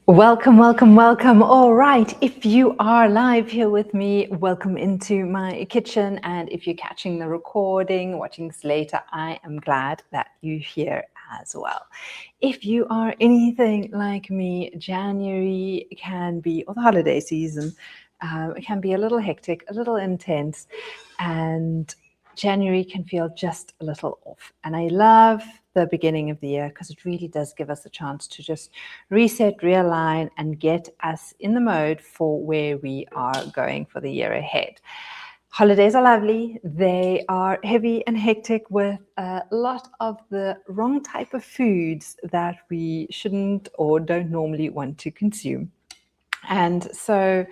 Welcome, welcome, welcome. All right, if you are live here with me, welcome into my kitchen. And if you're catching the recording, watching this later, I am glad that you're here as well. If you are anything like me, January can be, or the holiday season, it can be a little hectic, a little intense, and January can feel just a little off. And I love the beginning of the year because it really does give us a chance to just reset, realign, and get us in the mode for where we are going for the year ahead. Holidays are lovely. They are heavy and hectic with a lot of the wrong type of foods that we shouldn't or don't normally want to consume. And so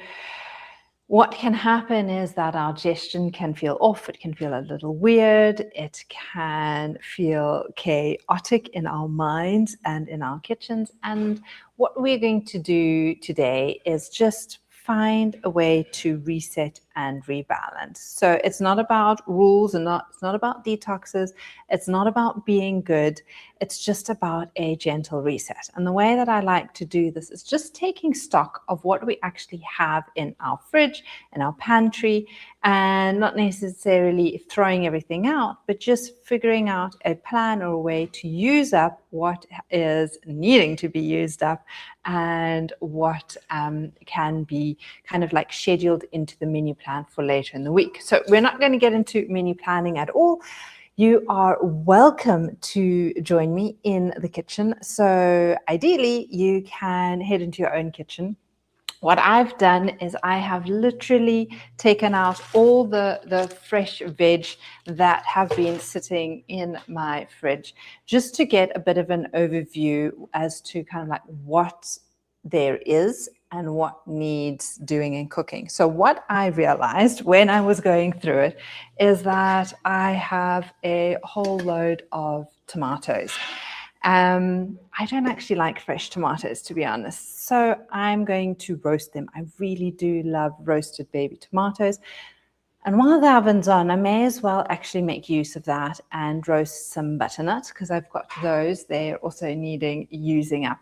what can happen is that our digestion can feel off, it can feel a little weird, it can feel chaotic in our minds and in our kitchens. And what we're going to do today is just find a way to reset and rebalance. So it's not about rules and it's not about detoxes. It's not about being good. It's just about a gentle reset. And the way that I like to do this is just taking stock of what we actually have in our fridge, in our pantry, and not necessarily throwing everything out, but just figuring out a plan or a way to use up what is needing to be used up and what can be kind of like scheduled into the menu plan for later in the week. So we're not going to get into menu planning at all. You are welcome to join me in the kitchen. So ideally, you can head into your own kitchen. What I've done is I have literally taken out all the fresh veg that have been sitting in my fridge just to get a bit of an overview as to kind of like what there is and what needs doing and cooking. So what I realized when I was going through it is that I have a whole load of tomatoes. I don't actually like fresh tomatoes, to be honest. So I'm going to roast them. I really do love roasted baby tomatoes. And while the oven's on, I may as well actually make use of that and roast some butternut because I've got those. They're also needing using up.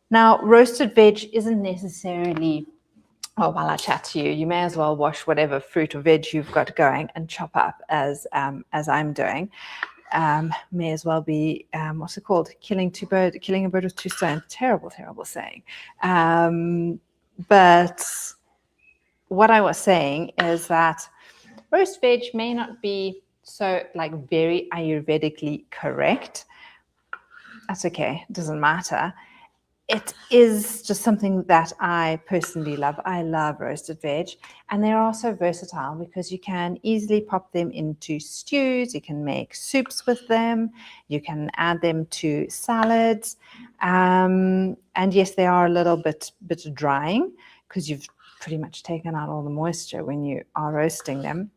Now, roasted veg isn't necessarily, oh, while I chat to you, you may as well wash whatever fruit or veg you've got going and chop up as I'm doing. May as well be, what's it called? Killing a bird with two stones. Terrible, terrible saying. But what I was saying is that roast veg may not be so like very Ayurvedically correct. That's okay, it doesn't matter. It is just something that I personally love. I love roasted veg, and they're also versatile because you can easily pop them into stews. You can make soups with them. You can add them to salads. And yes, they are a little bit drying because you've pretty much taken out all the moisture when you are roasting them.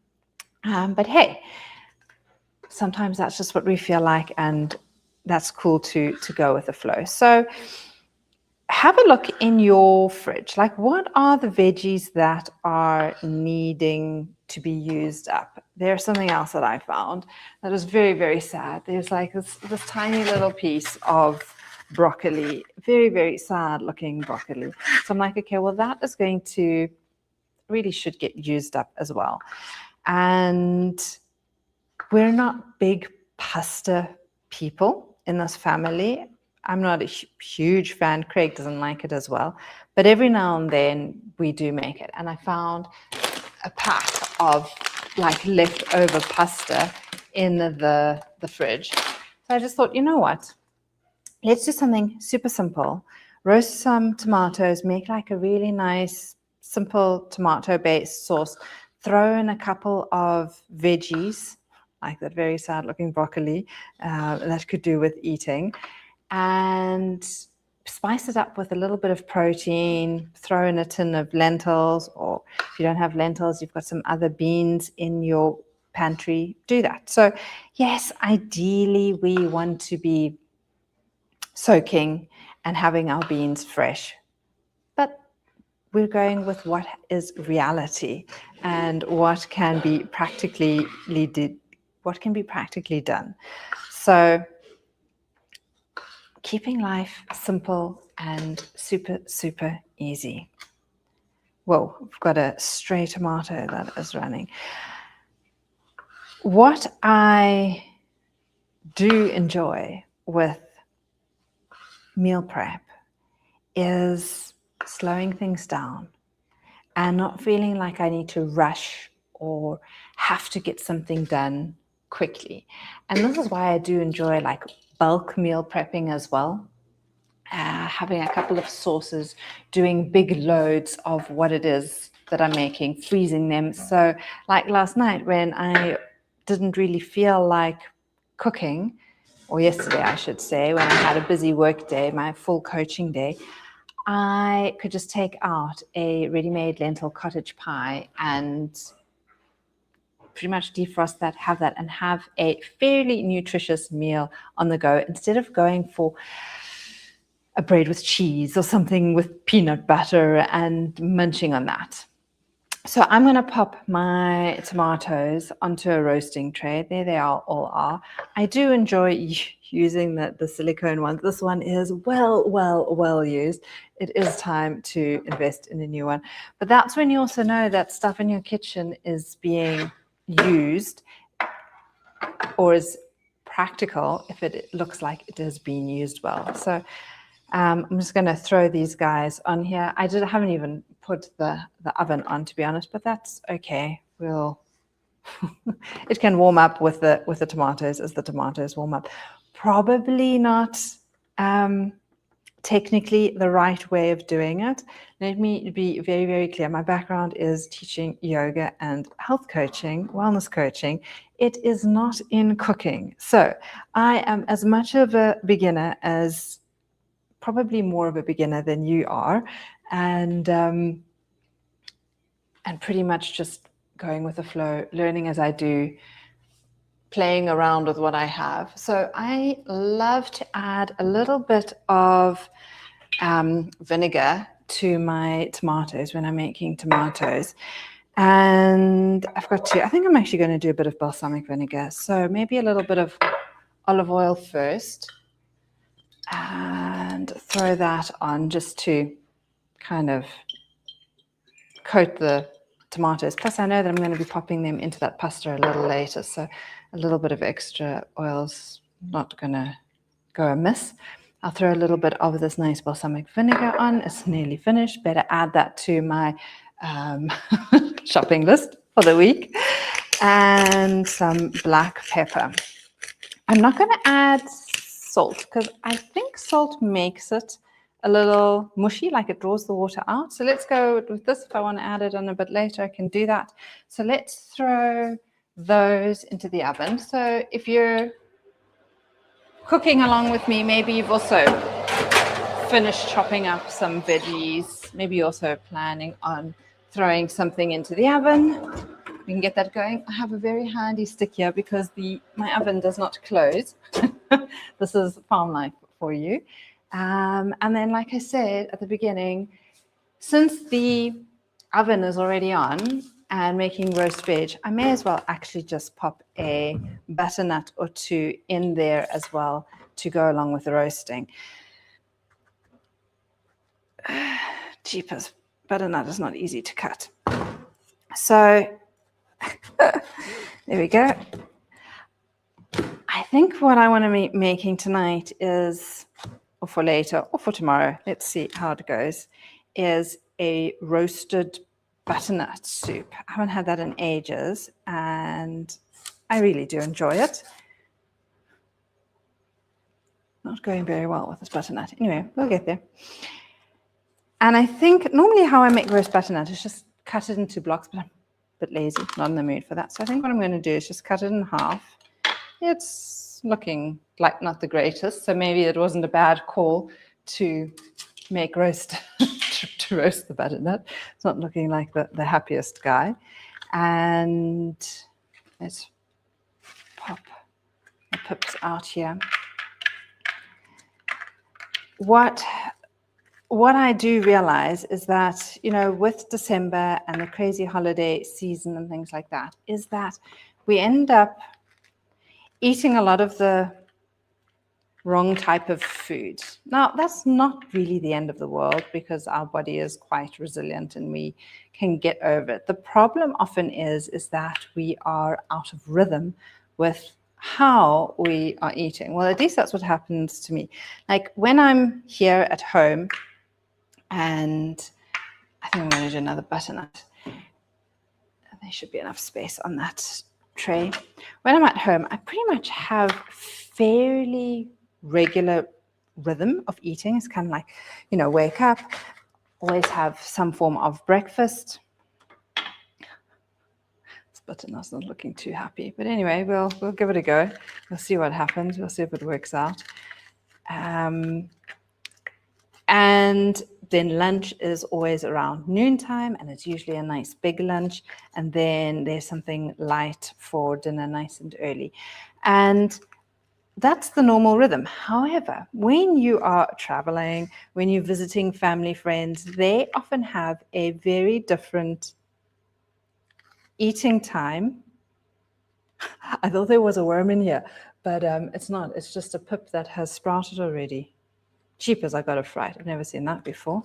But hey, sometimes that's just what we feel like, and that's cool to go with the flow. So have a look in your fridge. Like, what are the veggies that are needing to be used up? There's something else that I found that is very, very sad. There's like this tiny little piece of broccoli, very, very sad looking broccoli. So I'm like, okay, well, that is going to really should get used up as well. And we're not big pasta people in this family. I'm not a huge fan. Craig doesn't like it as well. But every now and then we do make it. And I found a pack of like leftover pasta in the fridge. So I just thought, you know what? Let's do something super simple. Roast some tomatoes, make like a really nice, simple tomato-based sauce. Throw in a couple of veggies, like that very sad looking broccoli that could do with eating. And spice it up with a little bit of protein, throw in a tin of lentils, or if you don't have lentils, you've got some other beans in your pantry, do that. So yes, ideally we want to be soaking and having our beans fresh, but we're going with what is reality and what can be practically done. So keeping life simple and super, super easy. Whoa, I've got a stray tomato that is running. What I do enjoy with meal prep is slowing things down and not feeling like I need to rush or have to get something done quickly. And this is why I do enjoy like bulk meal prepping as well. Having a couple of sauces, doing big loads of what it is that I'm making, freezing them. So like last night when I didn't really feel like cooking, or yesterday I should say, when I had a busy work day, my full coaching day, I could just take out a ready-made lentil cottage pie and pretty much defrost that, have that, and have a fairly nutritious meal on the go instead of going for a bread with cheese or something with peanut butter and munching on that. So I'm going to pop my tomatoes onto a roasting tray. There they are, all are. I do enjoy using the silicone ones. This one is well used. It is time to invest in a new one. But that's when you also know that stuff in your kitchen is being used or is practical if it looks like it has been used well. So I'm just going to throw these guys on here. I haven't even put the oven on, to be honest, but that's okay. We'll it can warm up with the tomatoes as the tomatoes warm up. Probably not technically the right way of doing it. Let me be very, very clear. My background is teaching yoga and health coaching, wellness coaching. It is not in cooking. So I am as much of a beginner as probably more of a beginner than you are, and pretty much just going with the flow, learning as I do, playing around with what I have. So I love to add a little bit of vinegar to my tomatoes when I'm making tomatoes. And I've got I think I'm actually going to do a bit of balsamic vinegar. So maybe a little bit of olive oil first, and throw that on just to kind of coat the tomatoes. Plus I know that I'm going to be popping them into that pasta a little later, so a little bit of extra oil's not going to go amiss. I'll throw a little bit of this nice balsamic vinegar on. It's nearly finished. Better add that to my shopping list for the week. And some black pepper. I'm not going to add salt because I think salt makes it a little mushy, like it draws the water out. So let's go with this. If I want to add it on a bit later, I can do that. So let's throw those into the oven. So if you're cooking along with me, maybe you've also finished chopping up some veggies, maybe you're also planning on throwing something into the oven. We can get that going. I have a very handy stick here because my oven does not close. This is farm life for you. And then, like I said at the beginning, since the oven is already on and making roast veg, I may as well actually just pop a butternut or two in there as well to go along with the roasting. Jeepers, butternut is not easy to cut. So there we go. I think what I want to be making tonight is, or for later, or for tomorrow, let's see how it goes, is a roasted butternut soup. I haven't had that in ages, and I really do enjoy it. Not going very well with this butternut. Anyway, we'll get there. And I think normally how I make roast butternut is just cut it into blocks, but I'm a bit lazy, not in the mood for that. So I think what I'm going to do is just cut it in half. It's looking like not the greatest, so maybe it wasn't a bad call to make roast to roast the butternut. It's not looking like the happiest guy. And let's pop the pips out here. What I do realize is that, you know, with December and the crazy holiday season and things like that, is that we end up eating a lot of the wrong type of food. Now, that's not really the end of the world because our body is quite resilient and we can get over it. The problem often is that we are out of rhythm with how we are eating. Well, at least that's what happens to me. Like when I'm here at home, and I think I'm going to do another butternut. There should be enough space on that tray. When I'm at home, I pretty much have fairly regular rhythm of eating. It's kind of like, wake up, always have some form of breakfast. This butternut's not looking too happy, but anyway, we'll give it a go. We'll see what happens. We'll see if it works out. And then lunch is always around noontime, and it's usually a nice big lunch. And then there's something light for dinner, nice and early. And that's the normal rhythm. However, when you are traveling, when you're visiting family, friends, they often have a very different eating time. I thought there was a worm in here, but it's not. It's just a pip that has sprouted already. Cheapers, I got a fright. I've never seen that before.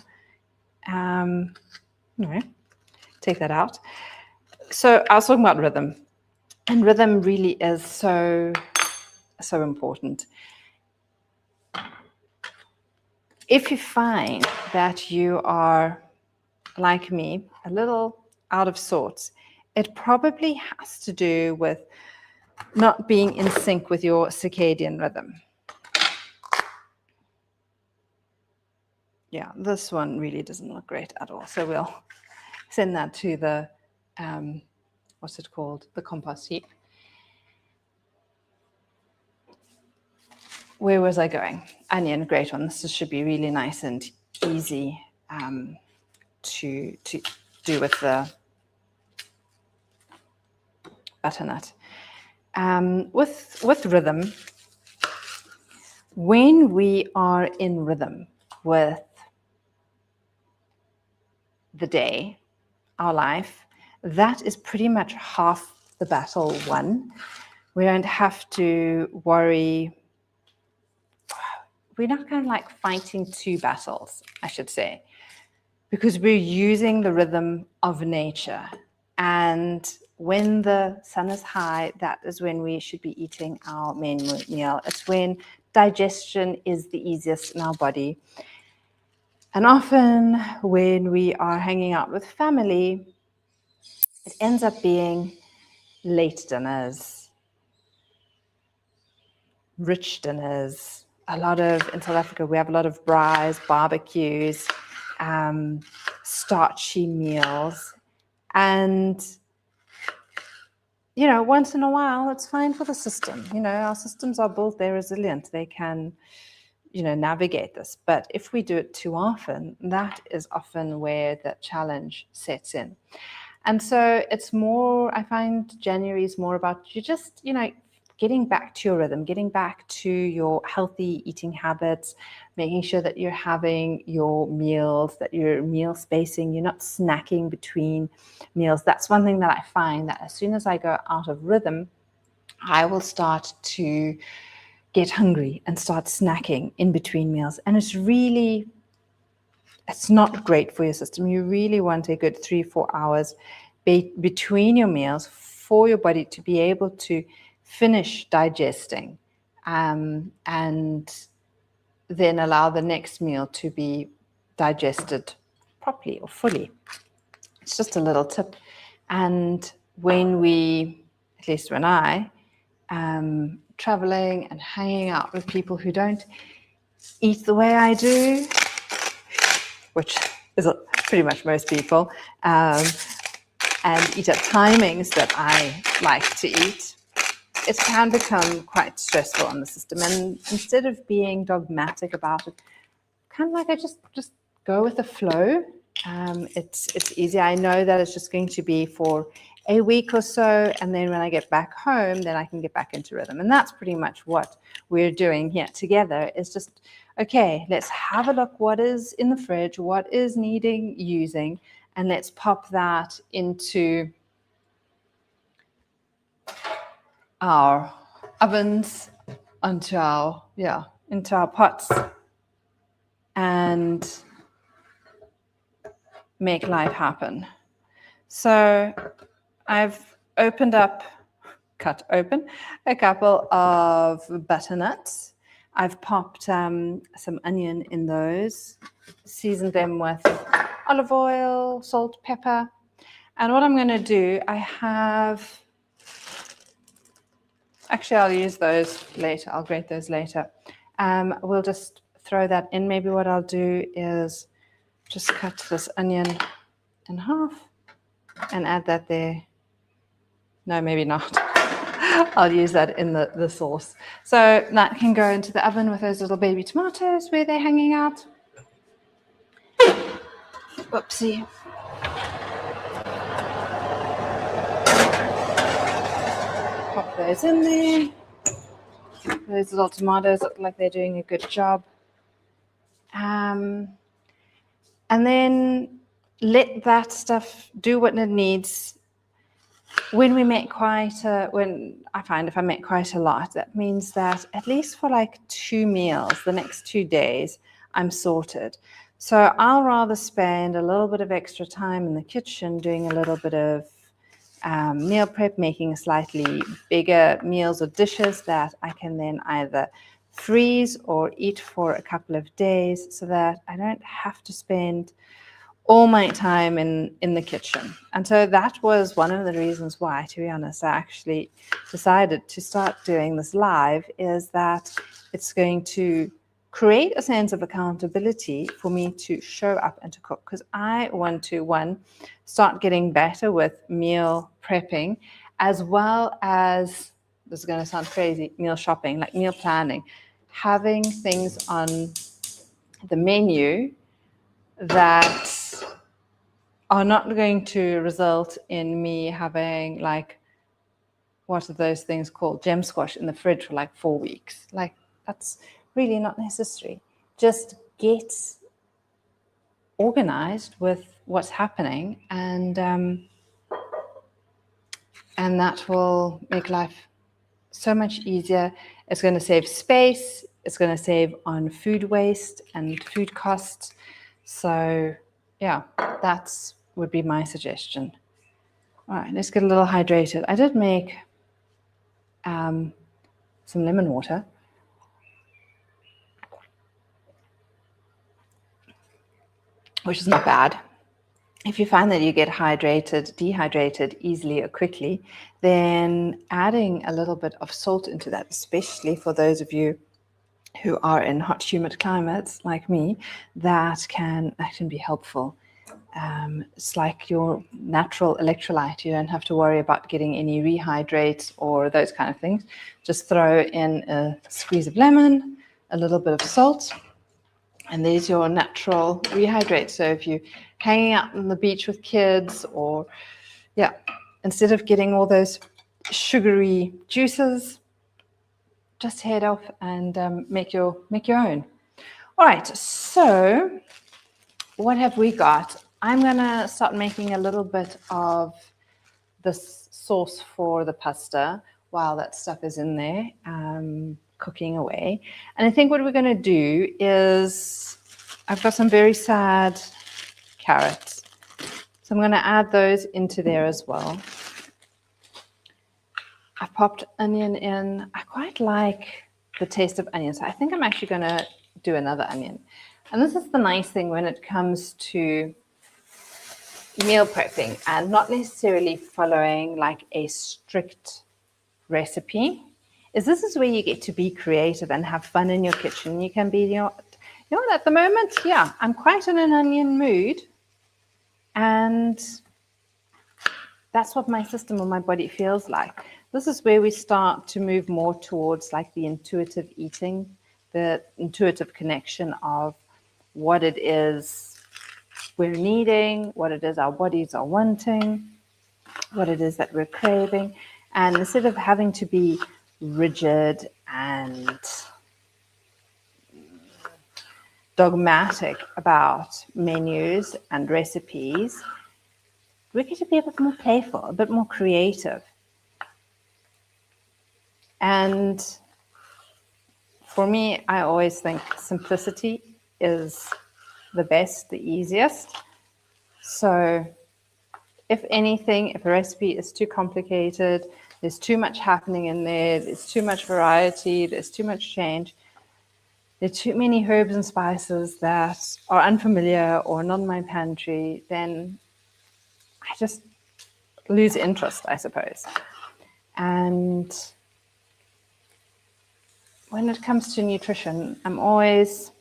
Anyway, take that out. So I was talking about rhythm, and rhythm really is so important. If you find that you are, like me, a little out of sorts, it probably has to do with not being in sync with your circadian rhythm. Yeah, this one really doesn't look great at all. So we'll send that to the, what's it called? The compost heap. Where was I going? Onion, great one. This should be really nice and easy to do with the butternut. With rhythm, when we are in rhythm with the day, our life, that is pretty much half the battle won. We don't have to worry. We're not kind of like fighting two battles, I should say, because we're using the rhythm of nature. And when the sun is high, that is when we should be eating our main meal. It's when digestion is the easiest in our body. And often when we are hanging out with family, it ends up being late dinners, rich dinners. In South Africa, we have a lot of braais, barbecues, starchy meals. And, once in a while, it's fine for the system. Our systems are built, they're resilient. They can, navigate this. But if we do it too often, that is often where the challenge sets in. And so it's more, I find January is more about you just, getting back to your rhythm, getting back to your healthy eating habits, making sure that you're having your meals, that you're meal spacing, you're not snacking between meals. That's one thing that I find, that as soon as I go out of rhythm, I will start to get hungry and start snacking in between meals. And it's not great for your system. You really want a good 3-4 hours between your meals for your body to be able to finish digesting, and then allow the next meal to be digested properly or fully. It's just a little tip. And when I traveling and hanging out with people who don't eat the way I do, which is pretty much most people, and eat at timings that I like to eat, it can become quite stressful on the system. And instead of being dogmatic about it, kind of like I just go with the flow. It's easy. I know that it's just going to be for a week or so, and then when I get back home, then I can get back into rhythm. And that's pretty much what we're doing here together, is just, okay, let's have a look what is in the fridge, what is needing using, and let's pop that into our ovens, onto our into our pots and make life happen. So I've cut open a couple of butternuts. I've popped some onion in those, seasoned them with olive oil, salt, pepper. And what I'm going to do, actually I'll use those later. I'll grate those later. We'll just throw that in. Maybe what I'll do is just cut this onion in half and add that there. No, maybe not. I'll use that in the sauce. So that can go into the oven with those little baby tomatoes where they're hanging out. Whoopsie. Pop those in there. Those little tomatoes look like they're doing a good job. And then let that stuff do what it needs. When I make quite a lot, that means that at least for like 2 meals, the next 2 days, I'm sorted. So I'll rather spend a little bit of extra time in the kitchen doing a little bit of meal prep, making slightly bigger meals or dishes that I can then either freeze or eat for a couple of days so that I don't have to spend all my time in the kitchen. And so that was one of the reasons why, to be honest, I actually decided to start doing this live, is that it's going to create a sense of accountability for me to show up and to cook, because I want to, one, start getting better with meal prepping, as well as, this is going to sound crazy, meal shopping, like meal planning, having things on the menu that are not going to result in me having, like, what are those things called, gem squash in the fridge for like 4 weeks. Like, that's really not necessary. Just get organized with what's happening, and that will make life so much easier. It's going to save space. It's going to save on food waste and food costs. So yeah, that's would be my suggestion. All right, let's get a little hydrated. I did make some lemon water. Which is not bad. If you find that you get dehydrated easily or quickly, then adding a little bit of salt into that, especially for those of you who are in hot, humid climates like me, that can be helpful. It's like your natural electrolyte. You don't have to worry about getting any rehydrates or those kind of things. Just throw in a squeeze of lemon, a little bit of salt, and there's your natural rehydrate. So if you're hanging out on the beach with kids, or instead of getting all those sugary juices, just head off and make your own. All right, so what have we got? I'm gonna start making a little bit of this sauce for the pasta while that stuff is in there, cooking away. And I think what we're gonna do is, I've got some very sad carrots, so I'm gonna add those into there as well. I popped onion in. I quite like the taste of onion, so I think I'm actually gonna do another onion. And this is the nice thing when it comes to meal prepping and not necessarily following like a strict recipe, is this is where you get to be creative and have fun in your kitchen. You can be, you know what, at the moment, yeah, I'm quite in an onion mood, and that's what my system or my body feels like. This is where we start to move more towards like the intuitive eating, the intuitive connection of what it is we're needing, what it is our bodies are wanting, what it is that we're craving. And instead of having to be rigid and dogmatic about menus and recipes, we get to be a bit more playful, a bit more creative. And For me, I always think simplicity is the best, the easiest. So if anything, if a recipe is too complicated, there's too much happening in there, there's too much variety, there's too much change, there are too many herbs and spices that are unfamiliar or not in my pantry, then I just lose interest, I suppose. And when it comes to nutrition, I always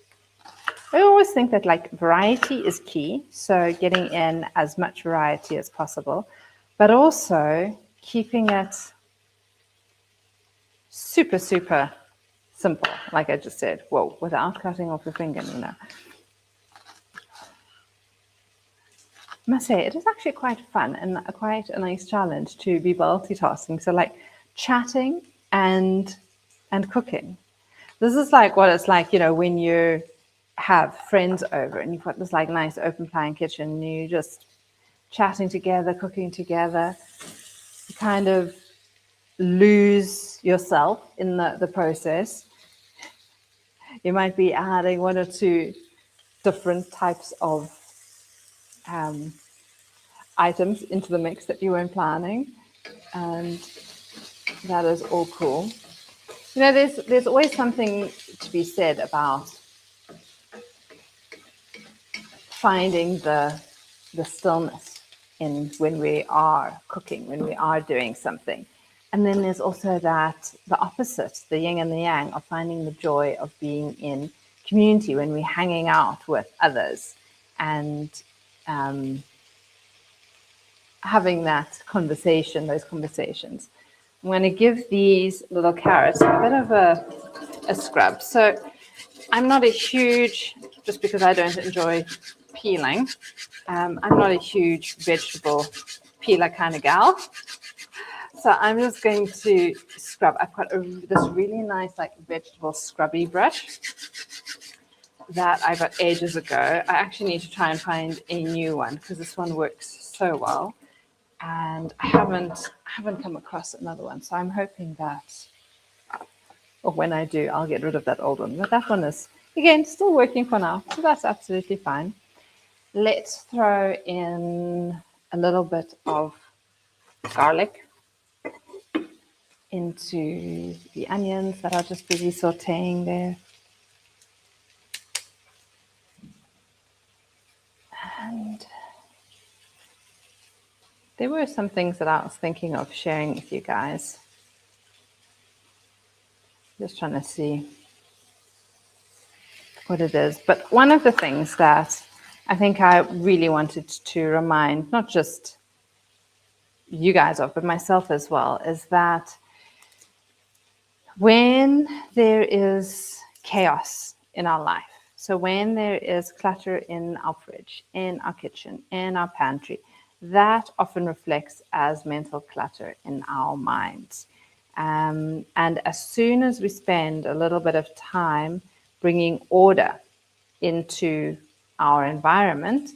think that like variety is key. So getting in as much variety as possible, but also keeping it super, super simple. Like I just said, whoa, without cutting off your finger, I must say, it is actually quite fun and quite a nice challenge to be multitasking. So like chatting and cooking. This is like what it's like, when you have friends over and you've got this like nice open plan kitchen and you're just chatting together, cooking together. You kind of lose yourself in the process. You might be adding one or two different types of items into the mix that you weren't planning, and that is all cool. There's always something to be said about finding the stillness in when we are cooking, when we are doing something. And then there's also the opposite, the yin and the yang, of finding the joy of being in community when we're hanging out with others and having those conversations. I'm going to give these little carrots a bit of a scrub. So I'm not a huge, just because I don't enjoy peeling, I'm not a huge vegetable peeler kind of gal. So I'm just going to scrub. I've got this really nice like vegetable scrubby brush that I got ages ago. I actually need to try and find a new one because this one works so well. And I haven't come across another one. So I'm hoping that, or when I do, I'll get rid of that old one. But that one is, again, still working for now. So that's absolutely fine. Let's throw in a little bit of garlic into the onions that are just busy sauteing there. And there were some things that I was thinking of sharing with you guys. Just trying to see what it is. But one of the things that I think I really wanted to remind, not just you guys of, but myself as well, is that when there is chaos in our life, so when there is clutter in our fridge, in our kitchen, in our pantry, that often reflects as mental clutter in our minds. And as soon as we spend a little bit of time bringing order into our environment,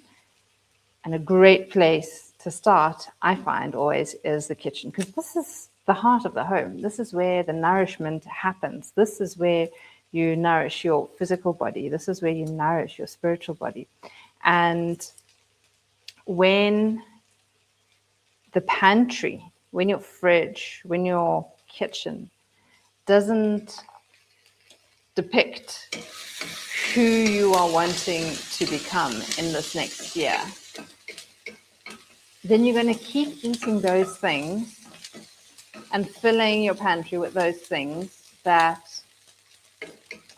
and a great place to start, I find always, is the kitchen, because this is the heart of the home. This is where the nourishment happens. This is where you nourish your physical body. This is where you nourish your spiritual body. And when the pantry, when your fridge, when your kitchen doesn't depict who you are wanting to become in this next year, then you're going to keep eating those things and filling your pantry with those things that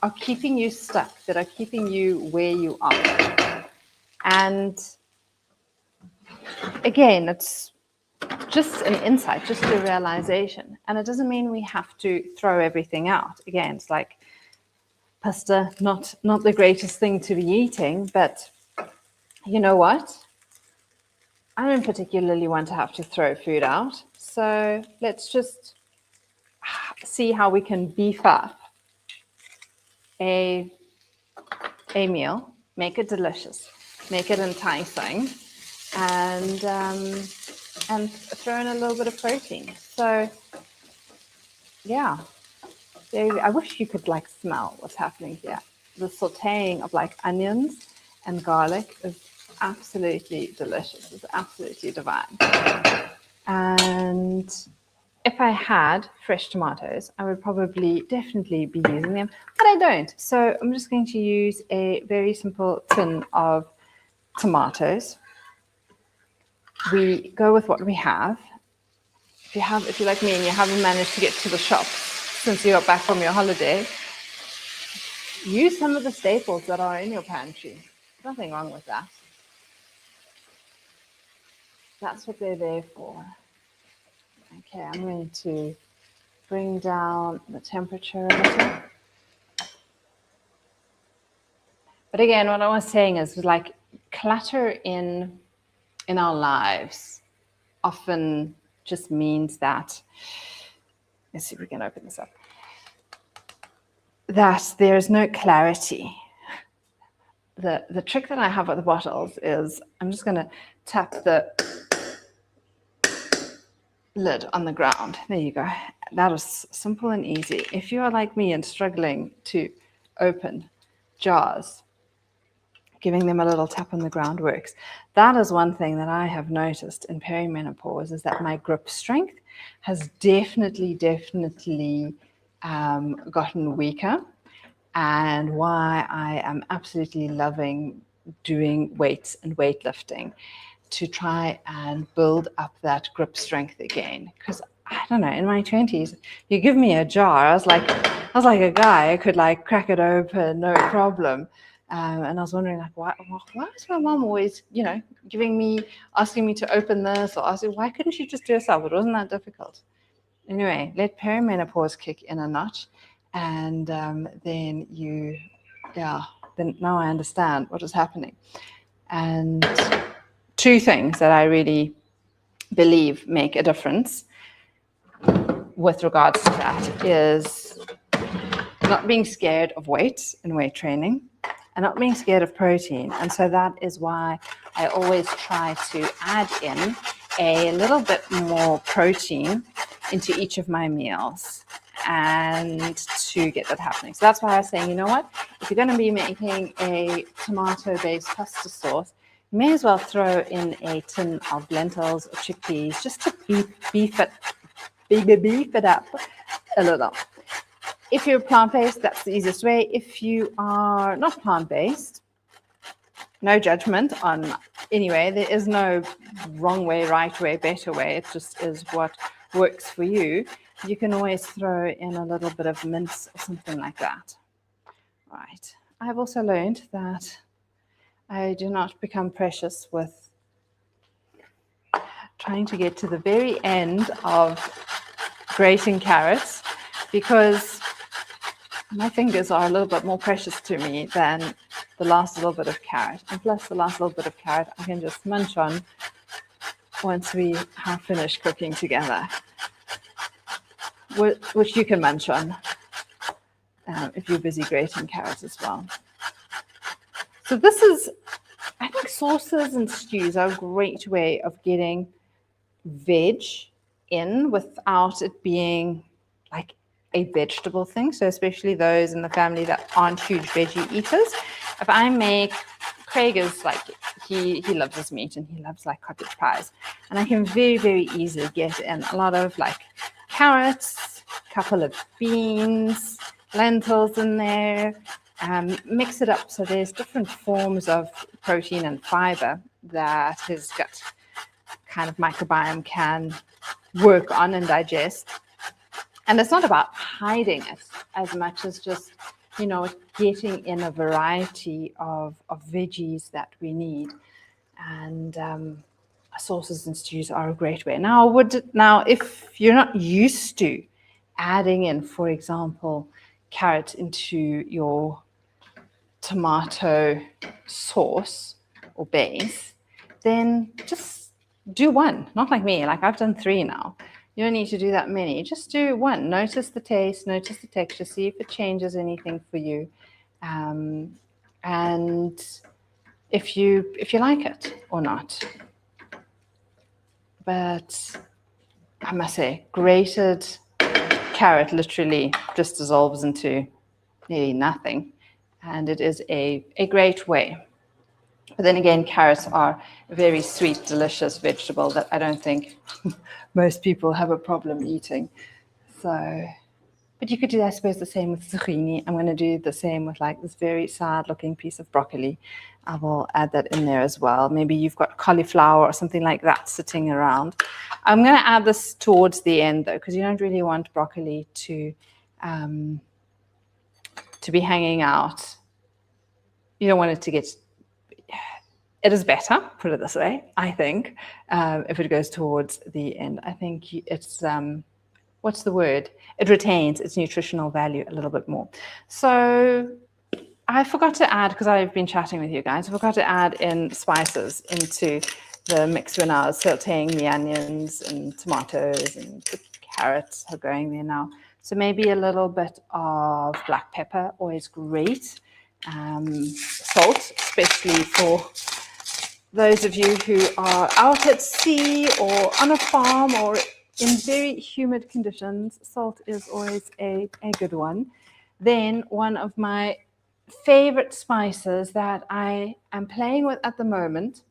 are keeping you stuck, that are keeping you where you are. And again, it's just an insight, just a realization. And it doesn't mean we have to throw everything out. Again, it's like pasta, not the greatest thing to be eating, but you know what? I don't particularly want to have to throw food out. So let's just see how we can beef up a meal, make it delicious, make it enticing, and throw in a little bit of protein. So yeah, I wish you could like smell what's happening here. The sauteing of like onions and garlic is absolutely delicious. It's absolutely divine. And if I had fresh tomatoes, I would probably definitely be using them, but I don't. So I'm just going to use a very simple tin of tomatoes. We go with what we have. If you're like me and you haven't managed to get to the shop since you got back from your holiday, use some of the staples that are in your pantry. Nothing wrong with that. That's what they're there for. Okay, I'm going to bring down the temperature a little. But again, what I was saying is like clutter in our lives often just means that, let's see if we can open this up, that there's no clarity. The trick that I have with the bottles is I'm just going to tap the lid on the ground. There you go. That is simple and easy. If you are like me and struggling to open jars, giving them a little tap on the ground works. That is one thing that I have noticed in perimenopause, is that my grip strength has definitely gotten weaker, and why I am absolutely loving doing weights and weightlifting to try and build up that grip strength again. Because I don't know, in my 20s, you give me a jar, I was like a guy, I could like crack it open, no problem. And I was wondering, like, why is my mom always, asking me to open this, or asking, why couldn't she just do it herself? It wasn't that difficult. Anyway, let perimenopause kick in a notch, and then now I understand what is happening. And two things that I really believe make a difference with regards to that is not being scared of weight and weight training, and not being scared of protein. And so that is why I always try to add in a little bit more protein into each of my meals, and to get that happening. So that's why I was saying, you know what, if you're going to be making a tomato-based pasta sauce, you may as well throw in a tin of lentils or chickpeas just to beef it up a little. If you're plant-based, that's the easiest way. If you are not plant-based, no judgment on anyway. There is no wrong way, right way, better way. It just is what works for you. You can always throw in a little bit of mince or something like that. Right. I've also learned that I do not become precious with trying to get to the very end of grating carrots, because my fingers are a little bit more precious to me than the last little bit of carrot. And plus the last little bit of carrot I can just munch on once we have finished cooking together, which you can munch on if you're busy grating carrots as well. So this is, I think sauces and stews are a great way of getting veg in without it being like a vegetable thing. So especially those in the family that aren't huge veggie eaters. If I make, Craig is like, he loves his meat and he loves like cottage pies. And I can very, very easily get in a lot of like carrots, a couple of beans, lentils in there, mix it up so there's different forms of protein and fiber that his gut kind of microbiome can work on and digest. And it's not about hiding it as much as just, getting in a variety of veggies that we need. And sauces and stews are a great way. Now, if you're not used to adding in, for example, carrot into your tomato sauce or base, then just do one. Not like me, like I've done 3 now. You don't need to do that many. Just do one. Notice the taste, notice the texture, see if it changes anything for you, and if you like it or not. But I must say, grated carrot literally just dissolves into nearly nothing. And it is a great way. But then again, carrots are a very sweet, delicious vegetable that I don't think most people have a problem eating. So, but you could do, I suppose, the same with zucchini. I'm going to do the same with like this very sad-looking piece of broccoli. I will add that in there as well. Maybe you've got cauliflower or something like that sitting around. I'm going to add this towards the end, though, because you don't really want broccoli to be hanging out. You don't want it to get... It is better, put it this way, I think, if it goes towards the end. I think it's... what's the word? It retains its nutritional value a little bit more. So I forgot to add, because I've been chatting with you guys, I forgot to add in spices into the mix when I was sauteing the onions and tomatoes, and the carrots are going there now. So maybe a little bit of black pepper, always great. Salt, especially for those of you who are out at sea or on a farm or in very humid conditions. Salt is always a good one. Then one of my favorite spices that I am playing with at the moment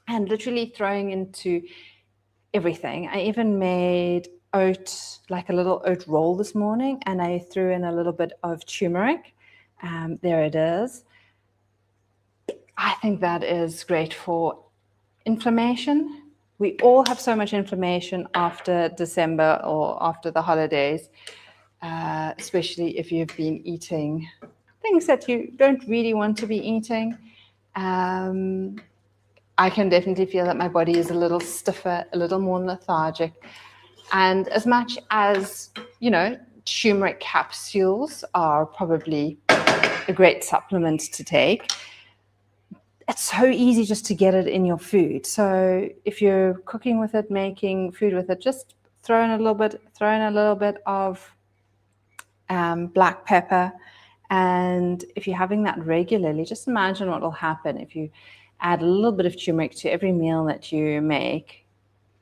and literally throwing into everything. I even made oat, like a little oat roll this morning, and I threw in a little bit of turmeric. There it is. I think that is great for inflammation. We all have so much inflammation after December or after the holidays, especially if you've been eating things that you don't really want to be eating. I can definitely feel that my body is a little stiffer, a little more lethargic. And as much as, you know, turmeric capsules are probably a great supplement to take, it's so easy just to get it in your food. So if you're cooking with it, making food with it, just throw in a little bit of black pepper. And if you're having that regularly, just imagine what will happen if you add a little bit of turmeric to every meal that you make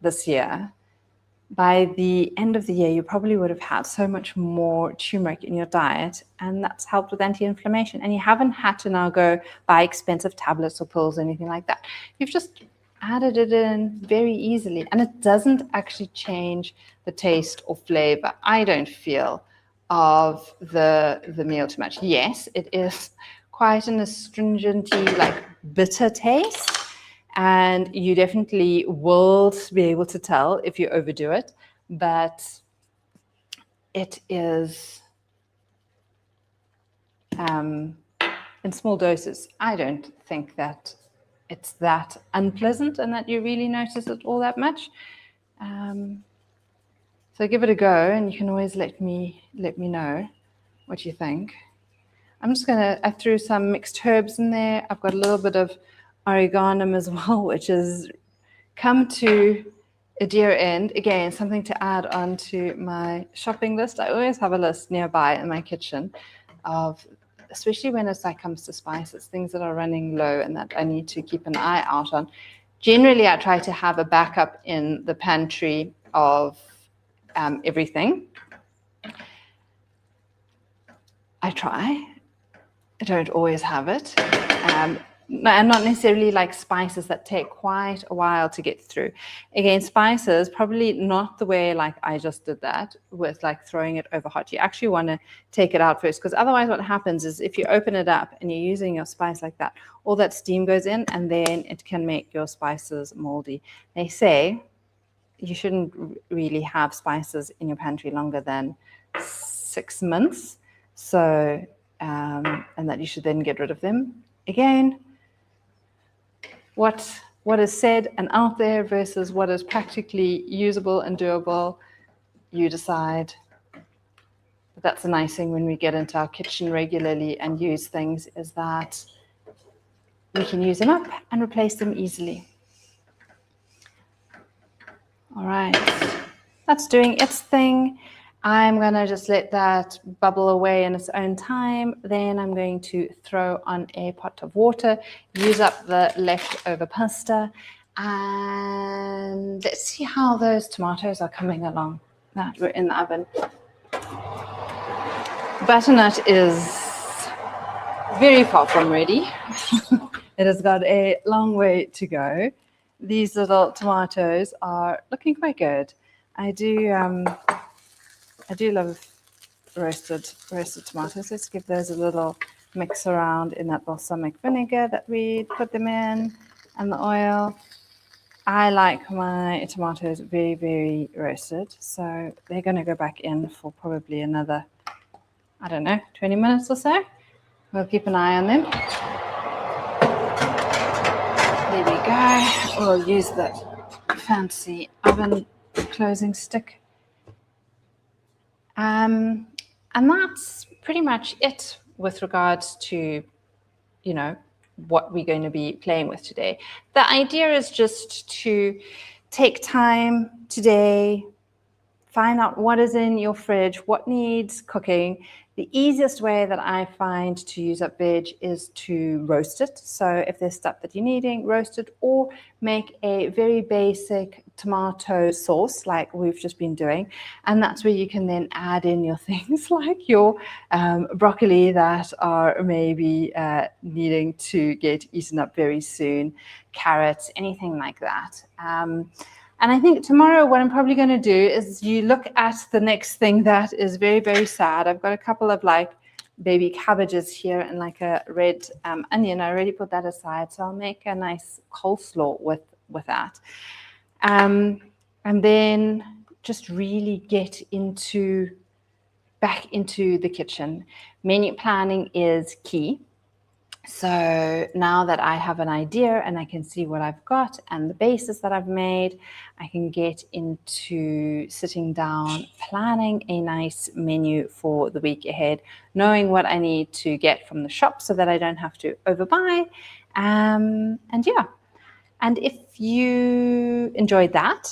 this year. By the end of the year, you probably would have had so much more turmeric in your diet, and that's helped with anti-inflammation. And you haven't had to now go buy expensive tablets or pills or anything like that. You've just added it in very easily, and it doesn't actually change the taste or flavor, I don't feel, of the meal too much. Yes, it is quite an astringenty, like bitter taste. And you definitely will be able to tell if you overdo it, but it is in small doses. I don't think that it's that unpleasant and that you really notice it all that much. So give it a go, and you can always let me know what you think. I'm just I threw some mixed herbs in there. I've got a little bit of oregano as well, which has come to a dear end. Again, something to add on to my shopping list. I always have a list nearby in my kitchen of, especially when it comes to spices, things that are running low and that I need to keep an eye out on. Generally, I try to have a backup in the pantry of everything. I try. I don't always have it. And not necessarily like spices that take quite a while to get through. Again, spices, probably not the way like I just did that with like throwing it over hot. You actually want to take it out first, because otherwise what happens is if you open it up and you're using your spice like that, all that steam goes in and then it can make your spices moldy. They say you shouldn't really have spices in your pantry longer than 6 months. So, and that you should then get rid of them. Again, what is said and out there versus what is practically usable and doable, you decide. But that's the nice thing when we get into our kitchen regularly and use things, is that we can use them up and replace them easily. All right, that's doing its thing. I'm going to just let that bubble away in its own time. Then I'm going to throw on a pot of water, use up the leftover pasta, and let's see how those tomatoes are coming along that were in the oven. butternut is very far from ready. It has got a long way to go. These little tomatoes are looking quite good. I do love roasted tomatoes. Let's give those a little mix around in that balsamic vinegar that we put them in, and the oil. I like my tomatoes very, very roasted, so they're going to go back in for probably another, I don't know, 20 minutes or so. We'll keep an eye on them. There we go. We'll use that fancy oven closing stick. And that's pretty much it with regards to, you know, what we're going to be playing with today. The idea is just to take time today, find out what is in your fridge, what needs cooking. The easiest way that I find to use up veg is to roast it. So if there's stuff that you're needing, roast it, or make a very basic tomato sauce like we've just been doing. And that's where you can then add in your things like your broccoli that are maybe needing to get eaten up very soon, carrots, anything like that. And I think tomorrow what I'm probably going to do is you look at the next thing that is very, very sad. I've got a couple of like baby cabbages here and like a red onion. I already put that aside. So I'll make a nice coleslaw with that. And then just really get back into the kitchen. Menu planning is key. So now that I have an idea and I can see what I've got and the bases that I've made, I can get into sitting down, planning a nice menu for the week ahead, knowing what I need to get from the shop so that I don't have to overbuy. And yeah, and if you enjoyed that,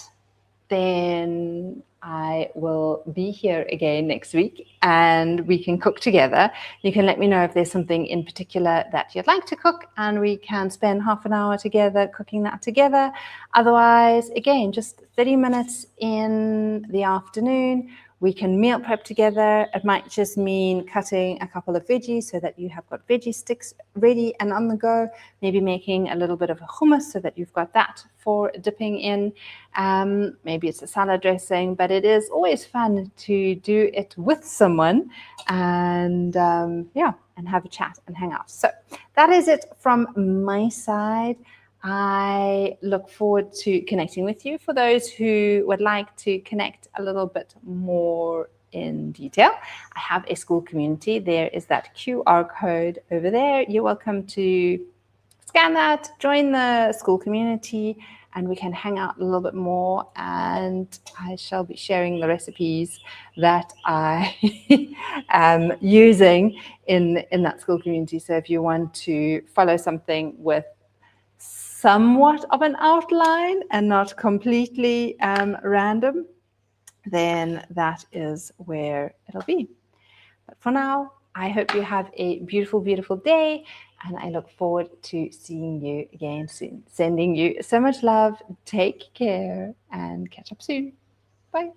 then I will be here again next week and we can cook together. You can let me know if there's something in particular that you'd like to cook and we can spend half an hour together cooking that together. Otherwise, again, just 30 minutes in the afternoon. We can meal prep together. It might just mean cutting a couple of veggies so that you have got veggie sticks ready and on the go. Maybe making a little bit of a hummus so that you've got that for dipping in. Maybe it's a salad dressing, but it is always fun to do it with someone and yeah, and have a chat and hang out. So that is it from my side. I look forward to connecting with you. For those who would like to connect a little bit more in detail, I have a school community. There is that QR code over there. You're welcome to scan that, join the school community, and we can hang out a little bit more. And I shall be sharing the recipes that I am using in that school community. So if you want to follow something with somewhat of an outline and not completely random, then that is where it'll be. But for now, I hope you have a beautiful, beautiful day, and I look forward to seeing you again soon. Sending you so much love, take care, and catch up soon. Bye.